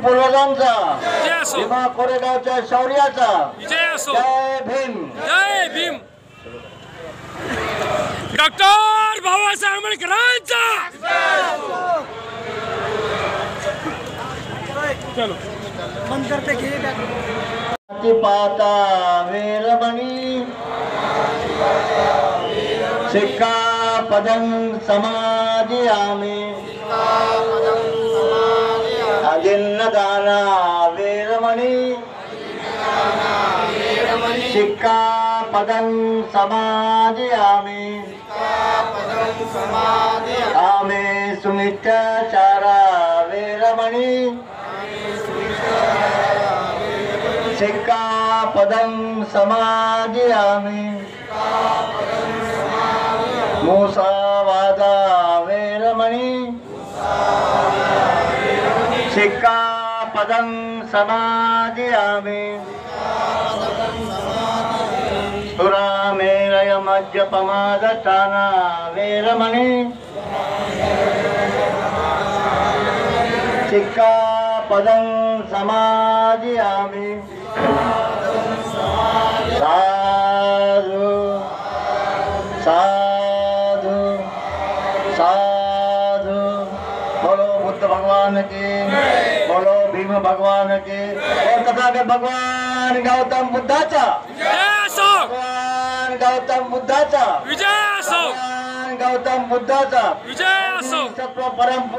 पूर्वजांचा भीमा कोरेगावच्या शौर्याचा जय भीम जय भीम डॉक्टर बाबासाहेब आंबेडकरांचा चलो बंद करते घे पाता वीरमणी सिक्कापदं समादयामि अदिन्नदाना वीरमणि सिक्कापदं समादयामि आमे सुमित्राचारा वीरमणि सिक्कापदं समादयामि मुसावादा वीरमणि सिक्कापदं समादयामि सुरामेरय मद्यपमादटाना वीरमणि सिक्कापदं समादयामि साधु साधु साधु बोलो बुद्ध भगवान की बोलो भीम भगवान की और तथागत भगवान गौतम बुद्धाचा भगवान गौतम बुद्धाचा भगवान गौतम बुद्धाचा सत्व परम